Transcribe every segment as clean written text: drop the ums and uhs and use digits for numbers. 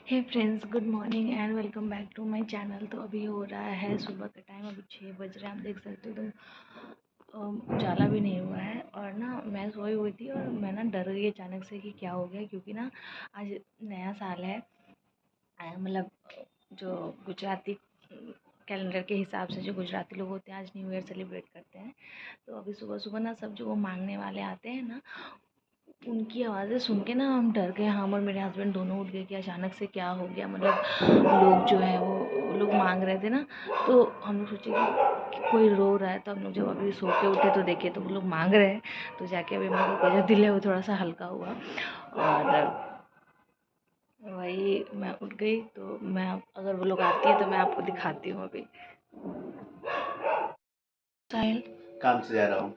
Hey friends, good morning and welcome back to my channel. तो अभी हो रहा है सुबह का टाइम, अभी 6 बज रहे हैं। आप देख सकते हो तो उजाला भी नहीं हुआ है। और ना मैं सोई हुई थी और मैं ना डर गई अचानक से कि क्या हो गया, क्योंकि ना आज नया साल है। मतलब जो गुजराती कैलेंडर के हिसाब से जो गुजराती लोग होते हैं आज न्यू ईयर सेलिब्रेट करते हैं। तो अभी सुबह सुबह ना सब जो वो मांगने वाले आते हैं ना, उनकी आवाज़ें सुन के ना हम डर गए। हम और मेरे हस्बैंड दोनों उठ गए कि अचानक से क्या हो गया। मतलब लोग जो है वो लोग मांग रहे थे ना, तो हम लोग सोचे कि कोई रो रहा है। तो हम लोग जब अभी सो के उठे तो देखे तो वो लोग मांग रहे हैं। तो जाके अभी हम लोग का जो दिल है वो थोड़ा सा हल्का हुआ। और वही मैं उठ गई। तो मैं अगर वो लोग आती है तो मैं आपको दिखाती हूँ अभी। साहिल, काम से जा रहा हूँ।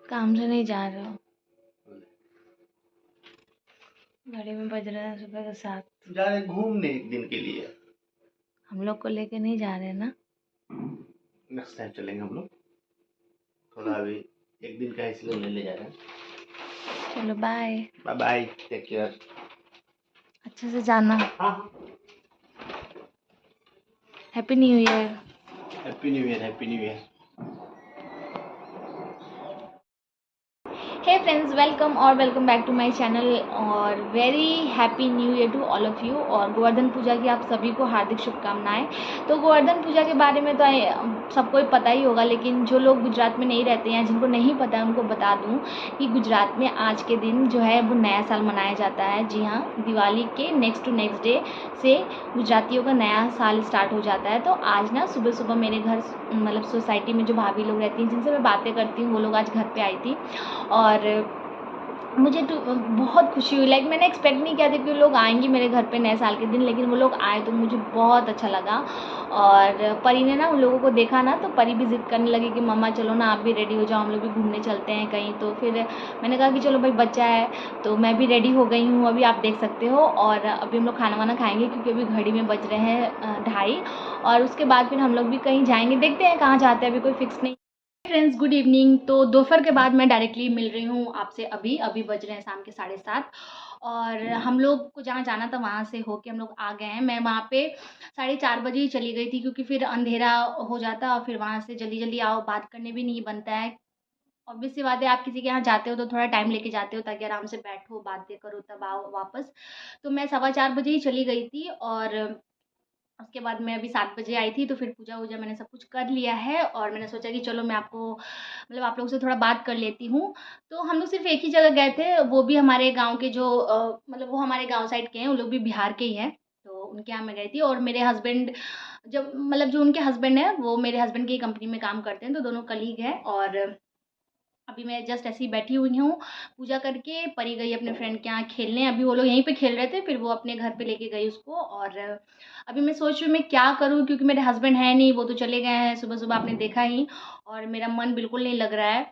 काम से नहीं जा रहे हो? घड़ी में बज रहे हैं सुबह के 7। जा रहे घूमने एक दिन के लिए। हम लोग को लेके नहीं जा रहे ना? नेक्स्ट टाइम चलेंगे हम लोग। थोड़ा अभी एक दिन का इसलिए ले जा रहे हैं। चलो bye. Bye bye, take care. अच्छे से जाना। हाँ, happy new year. Happy new year, happy new year. Hey friends, welcome और welcome back to my channel और very happy new year to all of you. और गोवर्धन पूजा की आप सभी को हार्दिक शुभकामनाएं। तो गोवर्धन पूजा के बारे में तो सबको ही पता ही होगा, लेकिन जो लोग गुजरात में नहीं रहते हैं, जिनको नहीं पता है, उनको बता दूं कि गुजरात में आज के दिन जो है वो नया साल मनाया जाता है। जी हाँ, दिवाली के नेक्स्ट टू नेक्स्ट डे से गुजरातियों का नया साल स्टार्ट हो जाता है। तो आज ना सुबह सुबह मेरे घर मतलब सोसाइटी में जो भाभी लोग रहती हैं, जिनसे मैं बातें करती हूँ, वो लोग आज घर पे आई थी। और मुझे तो बहुत खुशी हुई। लाइक मैंने एक्सपेक्ट नहीं किया था कि वो लोग आएंगे मेरे घर पे नए साल के दिन, लेकिन वो लोग आए तो मुझे बहुत अच्छा लगा। और परी ने ना उन लोगों को देखा ना, तो परी भी ज़िद करने लगी कि मम्मा चलो ना, आप भी रेडी हो जाओ, हम लोग भी घूमने चलते हैं कहीं। तो फिर मैंने कहा कि चलो भाई, बच्चा है। तो मैं भी रेडी हो गई हूँ, अभी आप देख सकते हो। और अभी हम लोग खाना वाना खाएंगे, क्योंकि अभी घड़ी में बज रहे हैं 2:30। और उसके बाद फिर हम लोग भी कहीं जाएंगे, देखते हैं कहाँ जाते हैं, अभी कोई फिक्स नहीं। Friends, good evening. तो दोपहर के बाद मैं डायरेक्टली मिल रही हूँ आपसे। अभी अभी बज रहे हैं शाम के 7:30। और हम लोग को जहाँ जाना था वहाँ से होके हम लोग आ गए हैं। मैं वहाँ पे 4:30 बजे ही चली गई थी, क्योंकि फिर अंधेरा हो जाता और फिर वहाँ से जल्दी जल्दी आओ, बात करने भी नहीं बनता है। ऑब्वियस सी बात है, आप किसी के यहाँ जाते हो तो थोड़ा टाइम लेके जाते हो, ताकि आराम से बैठो, बातें करो, तब आओ वापस। तो मैं 4:15 बजे ही चली गई थी। और उसके बाद मैं अभी 7 बजे आई थी। तो फिर पूजा वूजा मैंने सब कुछ कर लिया है, और मैंने सोचा कि चलो मैं आपको मतलब आप लोगों से थोड़ा बात कर लेती हूँ। तो हम लोग सिर्फ एक ही जगह गए थे, वो भी हमारे गांव के जो मतलब वो हमारे गांव साइड के हैं, वो लोग भी बिहार के ही हैं। तो उनके यहाँ मैं गई थी। और मेरे हस्बैंड जब मतलब जो उनके हस्बैंड हैं, वो मेरे हस्बैंड की कंपनी में काम करते हैं, तो दोनों कलीग हैं। और अभी मैं जस्ट ऐसी बैठी हुई हूँ पूजा करके। परी गई अपने फ्रेंड के यहाँ खेलने, अभी वो लोग यहीं पे खेल रहे थे, फिर वो अपने घर पे लेके गई उसको। और अभी मैं सोच रही हूँ मैं क्या करूँ, क्योंकि मेरे हस्बैंड है नहीं, वो तो चले गए हैं सुबह सुबह, आपने देखा ही। और मेरा मन बिल्कुल नहीं लग रहा है।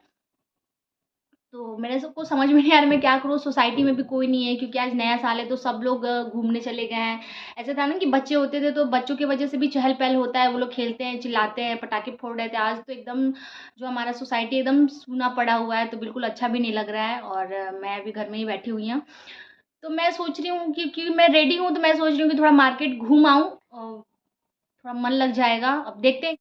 तो मेरे सबको समझ में नहीं आ रहा मैं क्या करूँ। सोसाइटी में भी कोई नहीं है, क्योंकि आज नया साल है, तो सब लोग घूमने चले गए हैं। ऐसा था ना कि बच्चे होते थे तो बच्चों की वजह से भी चहल पहल होता है, वो लोग खेलते हैं, चिल्लाते हैं, पटाखे फोड़ रहे थे। आज तो एकदम जो हमारा सोसाइटी एकदम सूना पड़ा हुआ है, तो बिल्कुल अच्छा भी नहीं लग रहा है। और मैं अभी घर में ही बैठी हुई हूँ। तो मैं सोच रही हूँ कि क्योंकि मैं रेडी हूँ, तो मैं सोच रही हूँ कि थोड़ा मार्केट घूम आऊँ, थोड़ा मन लग जाएगा। अब देखते हैं।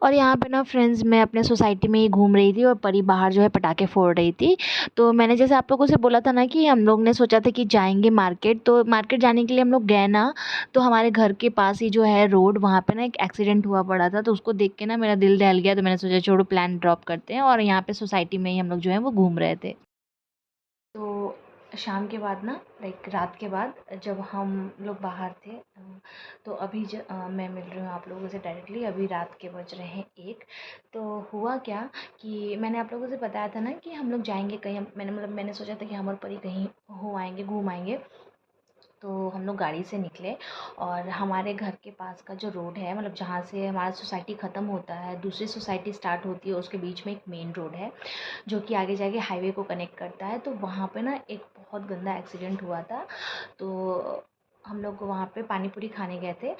और यहाँ पे ना फ्रेंड्स, मैं अपने सोसाइटी में ही घूम रही थी और परी बाहर जो है पटाखे फोड़ रही थी। तो मैंने जैसे आप लोगों से बोला था ना कि हम लोग ने सोचा था कि जाएंगे मार्केट। तो मार्केट जाने के लिए हम लोग गए ना, तो हमारे घर के पास ही जो है रोड, वहाँ पे ना एक एक्सीडेंट हुआ पड़ा था। तो उसको देख के ना मेरा दिल दहल गया। तो मैंने सोचा छोड़ो, प्लान ड्रॉप करते हैं। और यहाँ पे सोसाइटी में ही हम लोग जो है वो घूम रहे थे। तो शाम के बाद ना, लाइक रात के बाद, जब हम लोग बाहर थे, तो अभी मैं मिल रही हूँ आप लोगों से डायरेक्टली। अभी रात के बज रहे हैं 1। तो हुआ क्या कि मैंने आप लोगों से बताया था ना कि हम लोग जाएंगे कहीं। मैंने सोचा था कि हम और परी कहीं हो आएंगे, घूम आएंगे। तो हम लोग गाड़ी से निकले। और हमारे घर के पास का जो रोड है, मतलब जहाँ से हमारा सोसाइटी ख़त्म होता है, दूसरी सोसाइटी स्टार्ट होती है, उसके बीच में एक मेन रोड है जो कि आगे जाके हाईवे को कनेक्ट करता है। तो वहाँ पे ना एक बहुत गंदा एक्सीडेंट हुआ था। तो हम लोग वहाँ पे पानी पूरी खाने गए थे।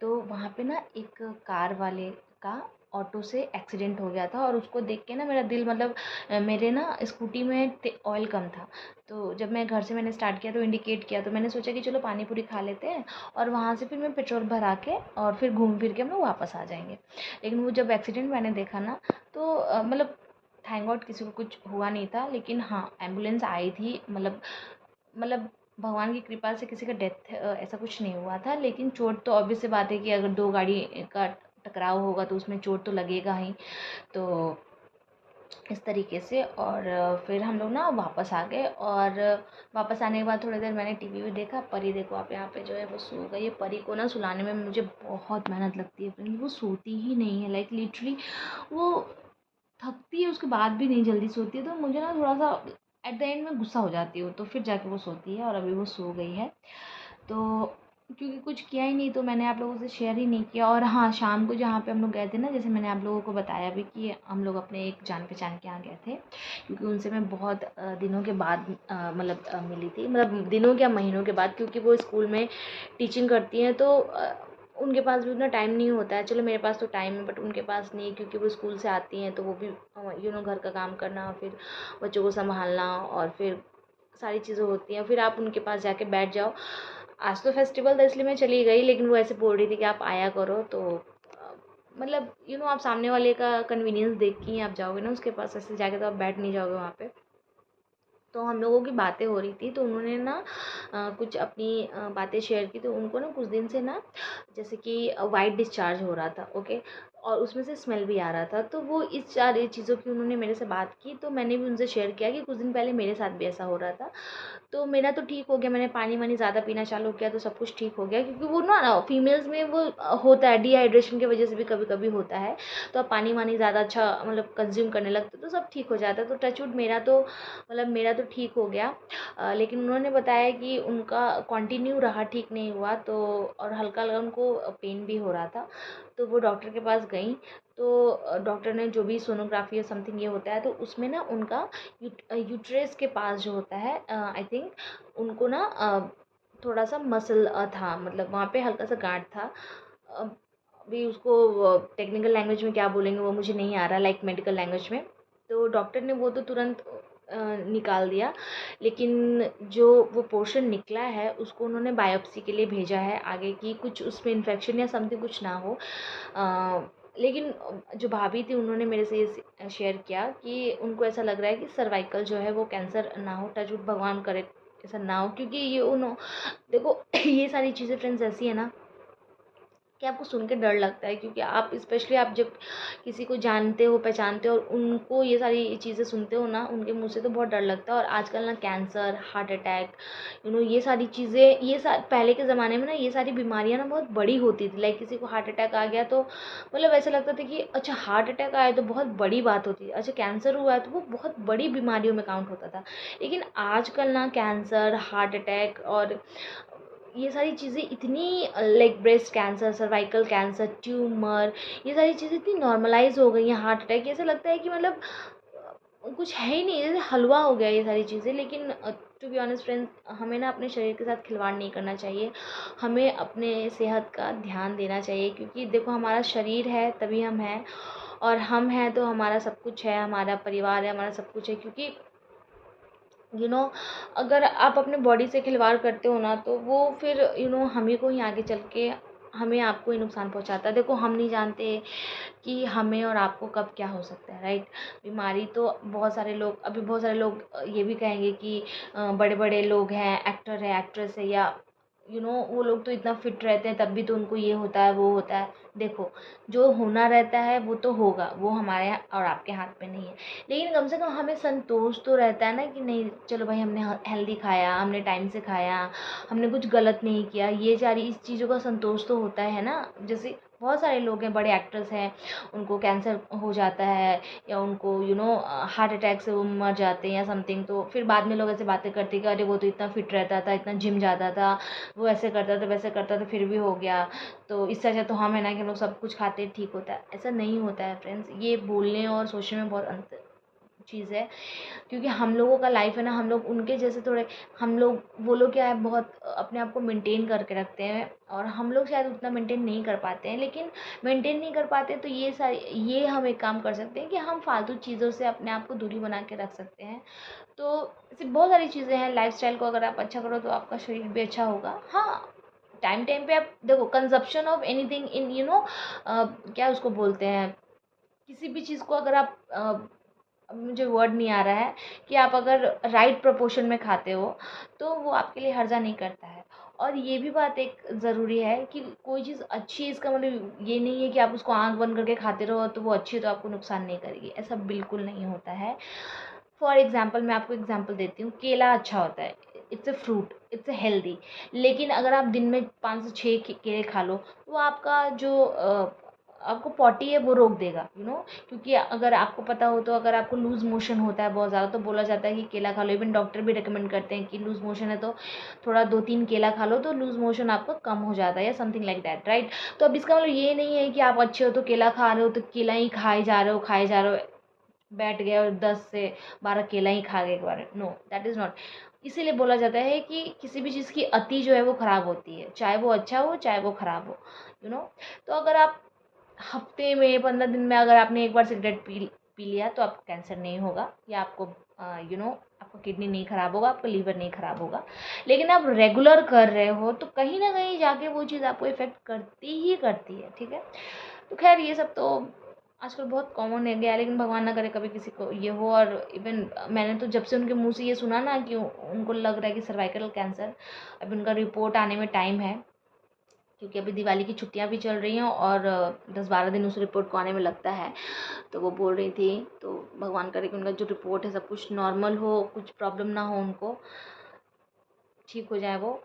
तो वहाँ पे ना एक कार वाले का ऑटो से एक्सीडेंट हो गया था और उसको देख के ना मेरा दिल मतलब मेरे ना स्कूटी में ऑयल कम था। तो जब मैं घर से मैंने स्टार्ट किया तो इंडिकेट किया, तो मैंने सोचा कि चलो पानी पूरी खा लेते हैं और वहाँ से फिर मैं पेट्रोल भरा के और फिर घूम फिर के हम लोग वापस आ जाएंगे। लेकिन वो जब एक्सीडेंट मैंने देखा ना तो मतलब थैंक गॉड किसी को कुछ हुआ नहीं था, लेकिन हाँ एम्बुलेंस आई थी, मतलब भगवान की कृपा से किसी का डेथ ऐसा कुछ नहीं हुआ था। लेकिन चोट तो ऑब्वियस सी बात है कि अगर दो गाड़ी का टकराव होगा तो उसमें चोट तो लगेगा ही। तो इस तरीके से और फिर हम लोग ना वापस आ गए और वापस आने के बाद थोड़ी देर मैंने टीवी भी देखा। परी देखो आप यहाँ पे जो है वो सो गई है। परी को ना सुलाने में मुझे बहुत मेहनत लगती है फ्रेंड, वो सोती ही नहीं है, लाइक लिटरली वो थकती है उसके बाद भी नहीं जल्दी सोती है। तो मुझे ना थोड़ा सा एट द एंड में गुस्सा हो जाती हूँ, तो फिर जाके वो सोती है और अभी वो सो गई है। तो क्योंकि कुछ किया ही नहीं तो मैंने आप लोगों से शेयर ही नहीं किया। और हाँ शाम को जहाँ पे हम लोग गए थे ना, जैसे मैंने आप लोगों को बताया भी कि हम लोग अपने एक जान पहचान के यहाँ गए थे, क्योंकि उनसे मैं बहुत दिनों के बाद मिली थी, मतलब दिनों क्या महीनों के बाद, क्योंकि वो स्कूल में टीचिंग करती हैं तो उनके पास भी उतना टाइम नहीं होता है। चलो मेरे पास तो टाइम है बट उनके पास नहीं, क्योंकि वो स्कूल से आती हैं तो वो भी घर का काम करना, फिर बच्चों को संभालना और फिर सारी चीज़ें होती हैं, फिर आप उनके पास जाके बैठ जाओ। आज तो फेस्टिवल था इसलिए मैं चली गई, लेकिन वो ऐसे बोल रही थी कि आप आया करो, तो मतलब आप सामने वाले का कन्वीनियंस देख के ही आप जाओगे ना उसके पास, ऐसे जाके तो आप बैठ नहीं जाओगे वहाँ पे। तो हम लोगों की बातें हो रही थी तो उन्होंने ना कुछ अपनी बातें शेयर की। तो उनको ना कुछ दिन से ना जैसे कि वाइट डिस्चार्ज हो रहा था, ओके, और उसमें से स्मेल भी आ रहा था। तो वो इस सारी चीज़ों की उन्होंने मेरे से बात की, तो मैंने भी उनसे शेयर किया कि कुछ दिन पहले मेरे साथ भी ऐसा हो रहा था। तो मेरा तो ठीक हो गया, मैंने पानी वानी ज़्यादा पीना चालू किया तो सब कुछ ठीक हो गया, क्योंकि वो ना फीमेल्स में वो होता है, डिहाइड्रेशन की वजह से भी कभी कभी होता है। तो आप पानी वानी ज़्यादा अच्छा मतलब कंज्यूम करने लगते तो सब ठीक हो जाता है। तो टचवुड मेरा तो ठीक हो गया। लेकिन उन्होंने बताया कि उनका कंटिन्यू रहा, ठीक नहीं हुआ, तो और हल्का हल्का उनको पेन भी हो रहा था। तो वो डॉक्टर के पास गई, तो डॉक्टर ने जो भी सोनोग्राफी या समथिंग ये होता है तो उसमें ना उनका यूट्रेस के पास जो होता है आई थिंक उनको ना थोड़ा सा मसल था, मतलब वहाँ पे हल्का सा गांठ था। अभी उसको टेक्निकल लैंग्वेज में क्या बोलेंगे वो मुझे नहीं आ रहा, लाइक मेडिकल लैंग्वेज में। तो डॉक्टर ने वो तो तुरंत निकाल दिया, लेकिन जो वो पोर्शन निकला है उसको उन्होंने बायोप्सी के लिए भेजा है आगे की, कुछ उसमें इन्फेक्शन या समथिंग कुछ ना हो। लेकिन जो भाभी थी उन्होंने मेरे से ये शेयर किया कि उनको ऐसा लग रहा है कि सर्वाइकल जो है वो कैंसर ना हो, टचवुड भगवान करे ऐसा ना हो, क्योंकि ये देखो ये सारी चीज़ें फ्रेंड्स ऐसी है ना कि आपको सुन के डर लगता है, क्योंकि आप स्पेशली आप जब किसी को जानते हो पहचानते हो और उनको ये सारी चीज़ें सुनते हो ना उनके मुंह से, तो बहुत डर लगता है। और आजकल ना कैंसर, हार्ट अटैक, ये सारी चीज़ें पहले के ज़माने में ना ये सारी बीमारियां ना बहुत बड़ी होती थी। लाइक किसी को हार्ट अटैक आ गया तो मतलब ऐसा लगता था कि अच्छा हार्ट अटैक आया तो बहुत बड़ी बात होती है, अच्छा कैंसर हुआ है तो वो बहुत बड़ी बीमारियों में काउंट होता था। लेकिन आजकल ना कैंसर, हार्ट अटैक और ये सारी चीज़ें इतनी like breast cancer, cervical cancer, tumour, ये सारी चीज़ें इतनी नॉर्मलाइज हो गई हैं। हार्ट अटैक ऐसा लगता है कि मतलब कुछ है ही नहीं, जैसे हलवा हो गया ये सारी चीज़ें। लेकिन टू बी ऑनेस्ट फ्रेंड्स हमें ना अपने शरीर के साथ खिलवाड़ नहीं करना चाहिए, हमें अपने सेहत का ध्यान देना चाहिए, क्योंकि देखो हमारा शरीर है तभी हम हैं, और हम हैं तो हमारा सब कुछ है, हमारा परिवार है, हमारा सब कुछ है। क्योंकि अगर आप अपने बॉडी से खिलवाड़ करते हो ना तो वो फिर हम ही को ही आगे चल के हमें आपको ही नुकसान पहुंचाता है। देखो हम नहीं जानते कि हमें और आपको कब क्या हो सकता है, राइट। बीमारी तो बहुत सारे लोग ये भी कहेंगे कि बड़े बड़े लोग हैं, एक्टर है, एक्ट्रेस है, या वो लोग तो इतना फिट रहते हैं तब भी तो उनको ये होता है वो होता है। देखो जो होना रहता है वो तो होगा, वो हमारे और आपके हाथ में नहीं है। लेकिन कम से कम हमें संतोष तो रहता है ना कि नहीं चलो भाई हमने हेल्दी खाया, हमने टाइम से खाया, हमने कुछ गलत नहीं किया, ये सारी इस चीज़ों का संतोष तो होता है ना। जैसे बहुत सारे लोग हैं, बड़े एक्टर्स हैं, उनको कैंसर हो जाता है या उनको हार्ट अटैक से वो मर जाते हैं या समथिंग, तो फिर बाद में लोग ऐसे बातें करते हैं कि अरे वो तो इतना फिट रहता था, इतना जिम जाता था, वो ऐसे करता था वैसे करता था फिर भी हो गया। तो इससे अच्छा तो हम है ना कि हम लोग सब कुछ खाते ठीक होता है। ऐसा नहीं होता है फ्रेंड्स, ये बोलने और सोचने में बहुत अंतर चीज़ है, क्योंकि हम लोगों का लाइफ है ना, हम लोग उनके जैसे थोड़े, हम लोग वो लोग क्या है बहुत अपने आप को मेंटेन करके रखते हैं और हम लोग शायद उतना मेंटेन नहीं कर पाते हैं। लेकिन मेंटेन नहीं कर पाते तो ये हम एक काम कर सकते हैं कि हम फालतू चीज़ों से अपने आप को दूरी बना के रख सकते हैं। तो ऐसी बहुत सारी चीज़ें हैं, लाइफस्टाइल को अगर आप अच्छा करो तो आपका शरीर भी अच्छा होगा। हाँ, टाइम टाइम पे आप देखो, कंजप्शन ऑफ एनीथिंग इन क्या उसको बोलते हैं, किसी भी चीज़ को अगर आप अब मुझे वर्ड नहीं आ रहा है, कि आप अगर राइट प्रोपोर्शन में खाते हो तो वो आपके लिए हर्जा नहीं करता है। और ये भी बात एक ज़रूरी है कि कोई चीज़ अच्छी है इसका मतलब ये नहीं है कि आप उसको आँख बंद करके खाते रहो तो वो अच्छी है तो आपको नुकसान नहीं करेगी, ऐसा बिल्कुल नहीं होता है। फॉर एग्ज़ाम्पल मैं आपको एग्ज़ाम्पल देती हूँ, केला अच्छा होता है, it's a fruit, it's a healthy. लेकिन अगर आप दिन में 5 से 6 केले खा लो तो आपका जो आपको पॉटी है वो रोक देगा, क्योंकि अगर आपको पता हो तो अगर आपको लूज़ मोशन होता है बहुत ज़्यादा तो बोला जाता है कि केला खा लो। इवन डॉक्टर भी रिकमेंड करते हैं कि लूज़ मोशन है तो थोड़ा 2-3 केला खा लो तो लूज़ मोशन आपका कम हो जाता है, या समथिंग लाइक दैट, राइट। तो अब इसका मतलब ये नहीं है कि आप अच्छे हो तो केला खा रहे हो तो केला ही खाए जा रहे हो, बैठ गए और 10 से 12 केला ही खा गए एक बार, नो, दैट इज़ नॉट। इसीलिए बोला जाता है कि किसी भी चीज़ की अति जो है वो ख़राब होती है, चाहे वो अच्छा हो चाहे वो ख़राब हो, यू नो। तो अगर आप हफ्ते में 15 दिन में अगर आपने एक बार सिगरेट पी लिया तो आपको कैंसर नहीं होगा, या आपको आपका किडनी नहीं ख़राब होगा, आपका लीवर नहीं ख़राब होगा। लेकिन आप रेगुलर कर रहे हो तो कहीं ना कहीं जाके वो चीज़ आपको इफ़ेक्ट करती ही करती है, ठीक है। तो खैर ये सब तो आजकल बहुत कॉमन हो गया है, लेकिन भगवान ना करे कभी किसी को ये हो। और इवन मैंने तो जब से उनके मुंह से ये सुना ना कि उनको लग रहा है कि सर्वाइकल कैंसर, अब उनका रिपोर्ट आने में टाइम है, क्योंकि अभी दिवाली की छुट्टियां भी चल रही हैं और 10-12 दिन उस रिपोर्ट को आने में लगता है। तो वो बोल रही थी, तो भगवान करे कि उनका जो रिपोर्ट है सब कुछ नॉर्मल हो, कुछ प्रॉब्लम ना हो, उनको ठीक हो जाए वो।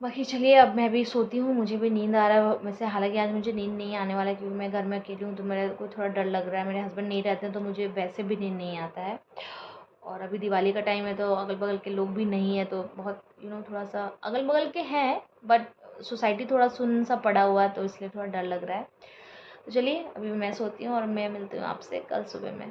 बाकी चलिए अब मैं भी सोती हूँ, मुझे भी नींद आ रहा है वैसे, हालांकि आज मुझे नींद नहीं आने वाला है क्योंकि मैं घर में अकेली हूँ तो मेरे को थोड़ा डर लग रहा है। मेरे हस्बैंड नहीं रहते हैं तो मुझे वैसे भी नींद नहीं आता है, और अभी दिवाली का टाइम है तो अगल बगल के लोग भी नहीं है तो बहुत थोड़ा सा अगल बगल के हैं बट सोसाइटी थोड़ा सुन सा पड़ा हुआ है तो इसलिए थोड़ा डर लग रहा है। तो चलिए अभी मैं सोती हूँ और मैं मिलती हूँ आपसे कल सुबह में।